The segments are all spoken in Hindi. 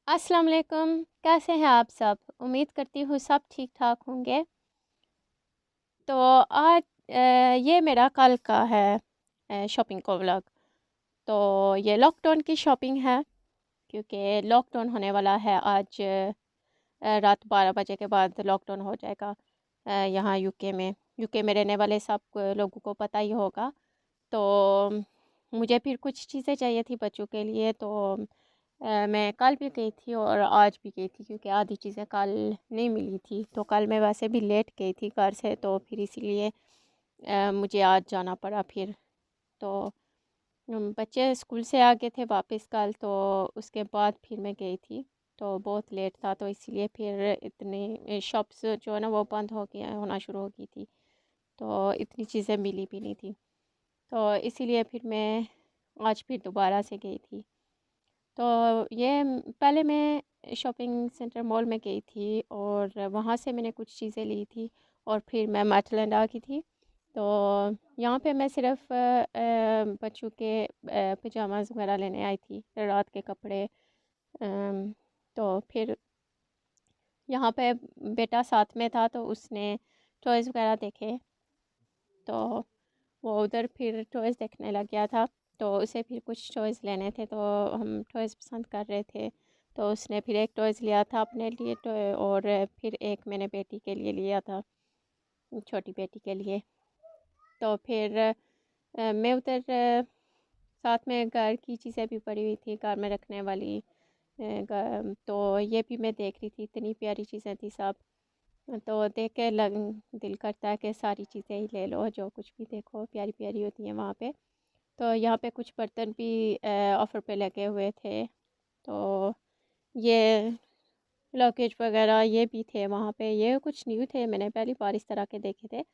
अस्सलाम वालेकुम। कैसे हैं आप सब? उम्मीद करती हूँ सब ठीक ठाक होंगे। तो आज ये मेरा कल का है शॉपिंग का व्लॉग। तो ये लॉकडाउन की शॉपिंग है, क्योंकि लॉकडाउन होने वाला है आज। रात 12 बजे के बाद लॉकडाउन हो जाएगा यहाँ यूके में। यूके में रहने वाले सब लोगों को पता ही होगा। तो मुझे फिर कुछ चीज़ें चाहिए थी बच्चों के लिए। तो मैं कल भी गई थी और आज भी गई थी, क्योंकि आधी चीज़ें कल नहीं मिली थी। तो कल मैं वैसे भी लेट गई थी घर से, तो फिर इसीलिए मुझे आज जाना पड़ा फिर। तो बच्चे स्कूल से आ गए थे वापस कल, तो उसके बाद फिर मैं गई थी। तो बहुत लेट था, तो इसीलिए फिर इतनी शॉप्स जो है ना वो बंद हो गया होना शुरू हो गई थी। तो इतनी चीज़ें मिली भी नहीं थी, तो इसीलिए फिर मैं आज फिर दोबारा से गई थी। तो ये पहले मैं शॉपिंग सेंटर मॉल में गई थी और वहाँ से मैंने कुछ चीज़ें ली थी। और फिर मैं मार्टलैंड आ गई थी। तो यहाँ पे मैं सिर्फ बच्चों के पजामाज वगैरह लेने आई थी, रात के कपड़े। तो फिर यहाँ पे बेटा साथ में था, तो उसने टॉयज़ वगैरह देखे। तो वो उधर फिर टॉयज़ देखने लग गया था। तो उसे फिर कुछ टॉयज़ लेने थे, तो हम टॉयज़ पसंद कर रहे थे। तो उसने फिर एक टॉयज़ लिया था अपने लिए टॉय, और फिर एक मैंने बेटी के लिए लिया था, छोटी बेटी के लिए। तो फिर मैं उधर साथ में घर की चीज़ें भी पड़ी हुई थी, घर में रखने वाली। तो ये भी मैं देख रही थी, इतनी प्यारी चीज़ें थी सब। तो देख के लग दिल करता है कि सारी चीज़ें ही ले लो, जो कुछ भी देखो प्यारी प्यारी होती हैं वहाँ पे। तो यहाँ पे कुछ बर्तन भी ऑफ़र पे लगे हुए थे। तो ये लगेज वगैरह ये भी थे वहाँ पे, ये कुछ न्यू थे, मैंने पहली बार इस तरह के देखे थे।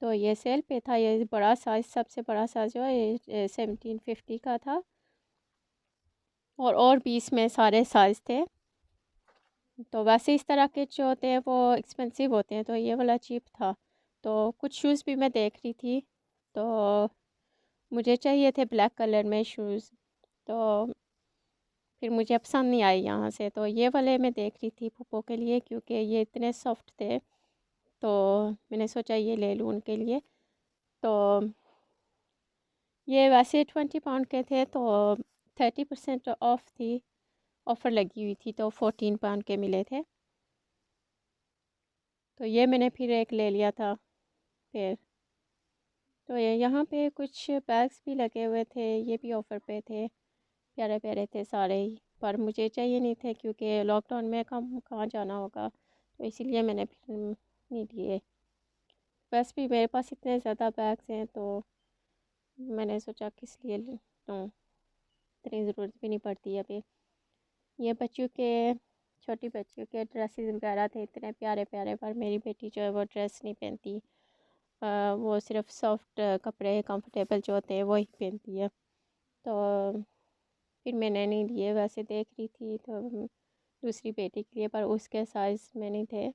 तो ये सेल पे था। ये बड़ा साइज़, सबसे बड़ा साइज़ जो है ये 1750 का था। और भी इसमें सारे साइज़ थे। तो वैसे इस तरह के जो होते हैं वो एक्सपेंसिव होते हैं, तो ये वाला चीप था। तो कुछ शूज़ भी मैं देख रही थी। तो मुझे चाहिए थे ब्लैक कलर में शूज़। तो फिर मुझे पसंद नहीं आई यहाँ से, तो ये वाले मैं देख रही थी पप्पो के लिए, क्योंकि ये इतने सॉफ्ट थे। तो मैंने सोचा ये ले लूँ उनके लिए। तो ये वैसे 20 पाउंड के थे, तो 30% ऑफ थी, ऑफ़र लगी हुई थी, तो 14 पाउंड के मिले थे। तो ये मैंने फिर एक ले लिया था फिर। तो ये यहाँ पे कुछ बैग्स भी लगे हुए थे, ये भी ऑफ़र पे थे, प्यारे प्यारे थे सारे ही। पर मुझे चाहिए नहीं थे, क्योंकि लॉकडाउन में कहाँ जाना होगा, तो इसीलिए मैंने फिर नहीं लिए। वैसे भी मेरे पास इतने ज़्यादा बैग्स हैं, तो मैंने सोचा किस लिए लूँ, इतनी ज़रूरत भी नहीं पड़ती है अभी। ये बच्चों के, छोटी बच्चियों के ड्रेसेस वगैरह थे, इतने प्यारे प्यारे। पर मेरी बेटी जो है वो ड्रेस नहीं पहनती। वो सिर्फ सॉफ्ट कपड़े कंफर्टेबल जो होते हैं वही पहनती है। तो फिर मैंने नहीं लिए, वैसे देख रही थी तो दूसरी बेटी के लिए, पर उसके साइज़ में नहीं थे।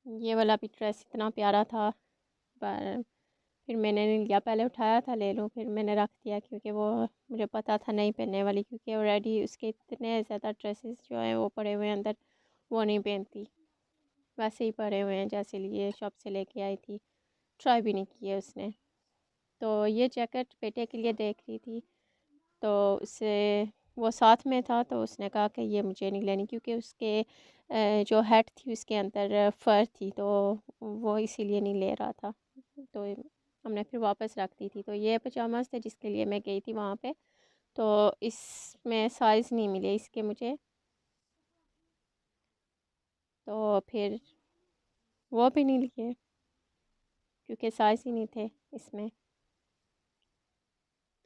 ये वाला भी ड्रेस इतना प्यारा था, पर फिर मैंने नहीं लिया। पहले उठाया था ले लूँ, फिर मैंने रख दिया, क्योंकि वो मुझे पता था नहीं पहनने वाली, क्योंकि ऑलरेडी उसके इतने ज़्यादा ड्रेसेस जो हैं वो पड़े हुए हैं अंदर, वो नहीं पहनती। वैसे ही पड़े हुए हैं जैसे लिए शॉप से लेके आई थी, ट्राई भी नहीं किए उसने। तो ये जैकेट बेटे के लिए देख रही थी, तो उससे वो साथ में था, तो उसने कहा कि ये मुझे नहीं लेनी, क्योंकि उसके जो हेड थी उसके अंदर फर थी, तो वो इसीलिए नहीं ले रहा था। तो हमने फिर वापस रख दी थी। तो ये पजामाज थे जिसके लिए मैं गई थी वहाँ पे। तो इसमें साइज़ नहीं मिले इसके मुझे, तो फिर वो भी नहीं लिए, क्योंकि साइज़ ही नहीं थे इसमें।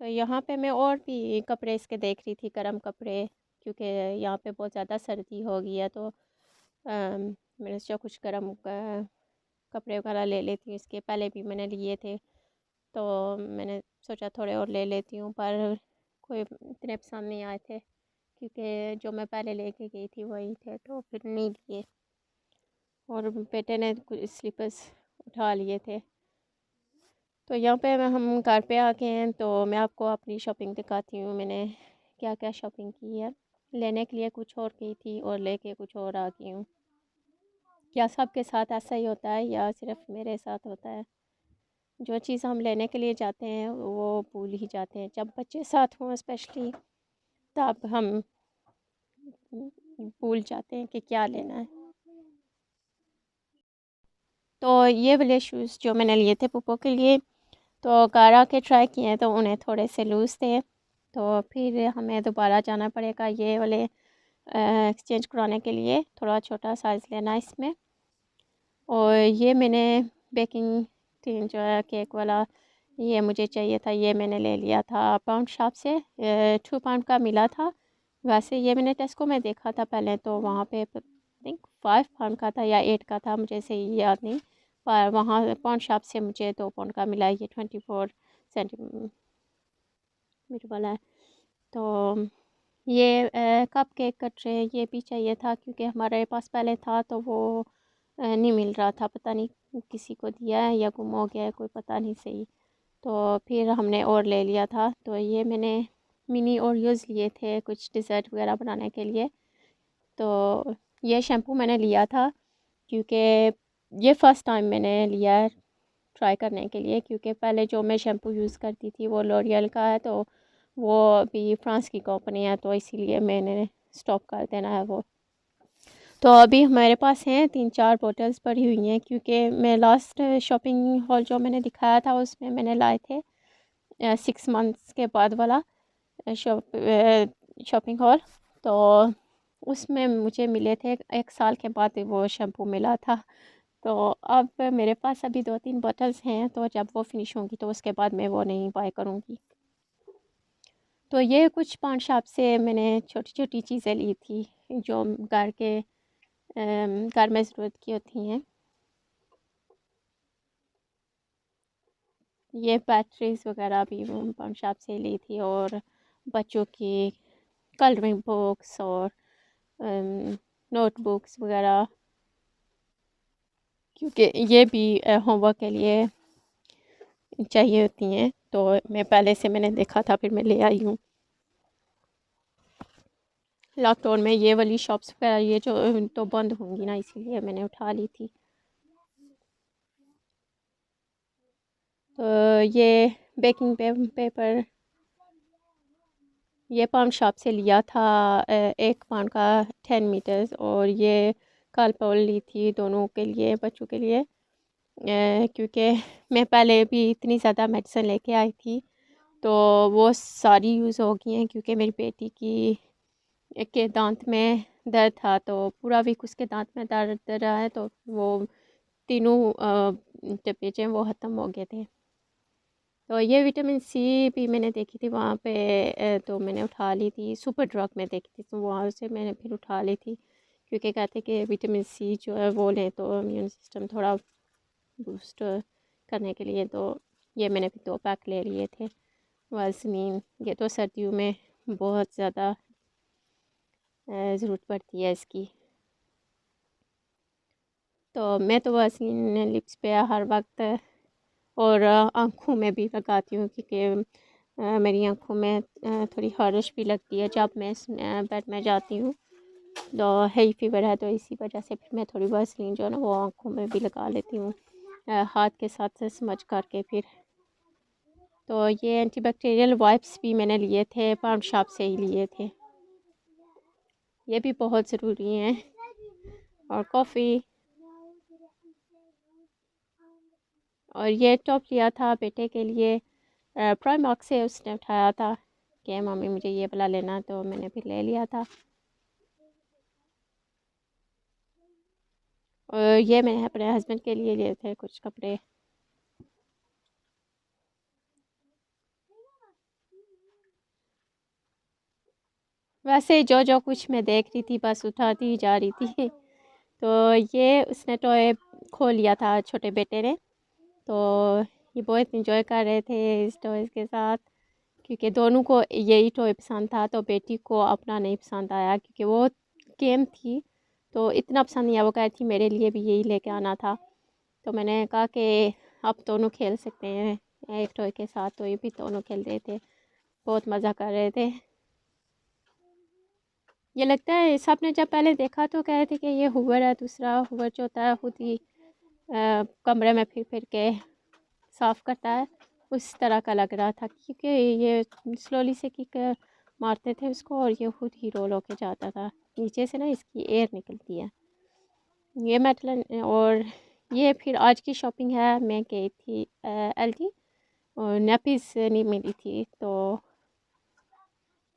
तो यहाँ पे मैं और भी कपड़े इसके देख रही थी, गर्म कपड़े, क्योंकि यहाँ पे बहुत ज़्यादा सर्दी हो गई है। तो मैंने सोचा कुछ गर्म कपड़े वगैरह ले लेती हूँ। इसके पहले भी मैंने लिए थे, तो मैंने सोचा थोड़े और ले लेती हूँ, पर कोई इतने पसंद नहीं आए थे, क्योंकि जो मैं पहले लेके गई थी वही थे, तो फिर नहीं लिए। और बेटे ने कुछ स्लीपर्स उठा लिए थे। तो यहाँ पे हम घर पे आ गए हैं, तो मैं आपको अपनी शॉपिंग दिखाती हूँ। मैंने क्या क्या शॉपिंग की है। लेने के लिए कुछ और गई थी और लेके कुछ और आ गई हूँ। क्या सबके साथ ऐसा ही होता है या सिर्फ मेरे साथ होता है? जो चीज़ हम लेने के लिए जाते हैं वो भूल ही जाते हैं, जब बच्चे साथ हों स्पेशली तब हम भूल जाते हैं कि क्या लेना है। तो ये वाले शूज़ जो मैंने लिए थे पुप्पो के लिए, तो घर आके ट्राई किए हैं तो उन्हें थोड़े से लूज़ थे, तो फिर हमें दोबारा जाना पड़ेगा ये वाले एक्सचेंज कराने के लिए। थोड़ा छोटा साइज़ लेना इसमें। और ये मैंने बेकिंग टिन जो है केक वाला, ये मुझे चाहिए था, ये मैंने ले लिया था पाउंड शॉप से। 2 पाउंड का मिला था। वैसे ये मैंने टेस्को में देखा था पहले, तो वहाँ पे थिंक 5 पाउंड का था या 8 का था, मुझे सही याद नहीं। पर वहाँ पाउंड शॉप से मुझे 2 पाउंड का मिला। ये 24 सेंटीमीटर वाला है। तो ये कप केक का ट्रे ये भी चाहिए था, क्योंकि हमारे पास पहले था तो वो नहीं मिल रहा था। पता नहीं किसी को दिया है या गुम हो गया है, कोई पता नहीं सही। तो फिर हमने और ले लिया था। तो ये मैंने मिनी ओरियोज़ लिए थे कुछ डिज़र्ट वगैरह बनाने के लिए। तो ये शैम्पू मैंने लिया था क्योंकि ये फ़र्स्ट टाइम मैंने लिया है ट्राई करने के लिए, क्योंकि पहले जो मैं शैम्पू यूज़ करती थी वो लॉरियल का है, तो वो अभी फ्रांस की कंपनी है, तो इसीलिए मैंने स्टॉप कर देना है वो। तो अभी हमारे पास हैं 3-4 बॉटल्स पड़ी हुई हैं, क्योंकि मैं लास्ट शॉपिंग हॉल जो मैंने दिखाया था उसमें मैंने लाए थे 6 मंथ्स के बाद वाला शॉपिंग हॉल। तो उसमें मुझे मिले थे 1 साल के बाद वो शैम्पू मिला था। तो अब मेरे पास अभी 2-3 बॉटल्स हैं, तो जब वो फिनिश होंगी तो उसके बाद मैं वो नहीं बाय करूँगी। तो ये कुछ पान शॉप से मैंने छोटी छोटी चीज़ें ली थी जो घर में ज़रूरत की होती हैं। ये बैटरीज वगैरह भी पान शॉप से ली थी, और बच्चों की कलरिंग बुक्स और नोटबुक्स वगैरह, क्योंकि ये भी होमवर्क के लिए चाहिए होती हैं। तो मैं पहले से मैंने देखा था, फिर मैं ले आई हूँ। लॉकडाउन में ये वाली शॉप्स वगैरह ये जो तो बंद होंगी ना, इसीलिए मैंने उठा ली थी। तो ये बेकिंग पेपर ये पाउंड शॉप से लिया था 1 पाउंड का 10 मीटर्स, और ये कार्लपॉल ली थी दोनों के लिए, बच्चों के लिए। क्योंकि मैं पहले भी इतनी ज़्यादा मेडिसिन लेके आई थी, तो वो सारी यूज़ हो गई हैं, क्योंकि मेरी बेटी की के दांत में दर्द था, तो पूरा वीक उसके दांत में दर्द रहा है, तो वो तीनों डब्बे जो हैं वो ख़त्म हो गए थे। तो ये विटामिन सी भी मैंने देखी थी वहाँ पे, तो मैंने उठा ली थी। सुपर ड्रग में देखी थी, तो वहाँ से मैंने फिर उठा ली थी, क्योंकि कहते कि विटामिन सी जो है वो लें तो इम्यून सिस्टम थोड़ा बूस्ट करने के लिए। तो ये मैंने फिर 2 पैक ले लिए थे। वासलीन ये तो सर्दियों में बहुत ज़्यादा ज़रूरत पड़ती है इसकी। तो मैं तो वासलीन लिप्स पे हर वक्त और आँखों में भी लगाती हूँ, क्योंकि मेरी आँखों में थोड़ी ख़ारिश भी लगती है जब मैं बेड में जाती हूँ। तो hay फीवर है, तो इसी वजह से फिर मैं थोड़ी वासलीन जो है ना वो आँखों में भी लगा लेती हूँ हाथ के साथ स्मच करके फिर। तो ये एंटीबैक्टीरियल वाइप्स भी मैंने लिए थे, पाउंड शॉप से ही लिए थे। ये भी बहुत ज़रूरी हैं। और कॉफ़ी, और ये टॉप लिया था बेटे के लिए प्राइमर्क से, उसने उठाया था कि मम्मी मुझे ये वाला लेना, तो मैंने फिर ले लिया था। और ये मैंने अपने हस्बैंड के लिए लिए थे कुछ कपड़े। वैसे जो जो कुछ मैं देख रही थी बस उठाती ही जा रही थी। तो ये उसने टॉय खोल लिया था छोटे बेटे ने, तो ये बहुत इंजॉय कर रहे थे इस टॉयज़ के साथ, क्योंकि दोनों को यही टॉय पसंद था। तो बेटी को अपना नहीं पसंद आया, क्योंकि वो गेम थी तो इतना पसंद नहीं आया। वो कह रही थी मेरे लिए भी यही लेके आना था। तो मैंने कहा कि आप दोनों खेल सकते हैं एक टॉय के साथ, तो ये भी दोनों खेल रहे थे, बहुत मज़ा कर रहे थे। ये लगता है सब ने जब पहले देखा तो कह रहे थे कि ये हुवर है, दूसरा हुवर जो होता है खुद ही कमरे में फिर फिर के साफ़ करता है, उस तरह का लग रहा था, क्योंकि ये स्लोली से किक मारते थे उसको और ये खुद ही रोल होके जाता था। नीचे से ना इसकी एयर निकलती है। ये मेटल। और ये फिर आज की शॉपिंग है, मैं गई थी एलडी और नैपीज़ नहीं मिली थी, तो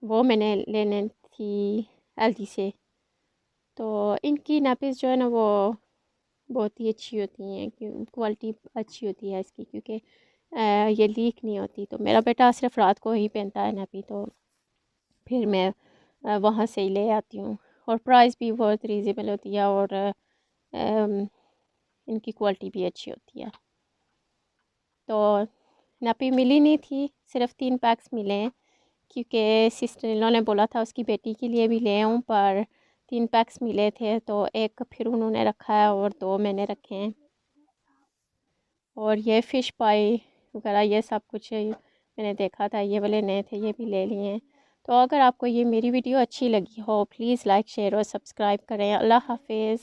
वो मैंने लेने थी एलडी से। तो इनकी नैपीज़ जो है ना वो बहुत ही अच्छी होती हैं, क्वालिटी अच्छी होती है इसकी, क्योंकि ये लीक नहीं होती। तो मेरा बेटा सिर्फ रात को ही पहनता है नैपी, तो फिर मैं वहाँ से ही ले आती हूँ। और प्राइस भी बहुत रीज़नेबल होती है और इनकी क्वालिटी भी अच्छी होती है। तो नैपी मिली नहीं थी, सिर्फ 3 पैक्स मिले हैं, क्योंकि सिस्टर इन लॉ ने बोला था उसकी बेटी के लिए भी ले आऊँ, पर 3 पैक्स मिले थे, तो एक फिर उन्होंने रखा है और 2 मैंने रखे हैं। और ये फ़िश पाई वगैरह ये सब कुछ मैंने देखा था, ये वाले नए थे, ये भी ले लिए हैं। तो अगर आपको ये मेरी वीडियो अच्छी लगी हो, प्लीज़ लाइक शेयर और सब्सक्राइब करें। अल्लाह हाफिज़।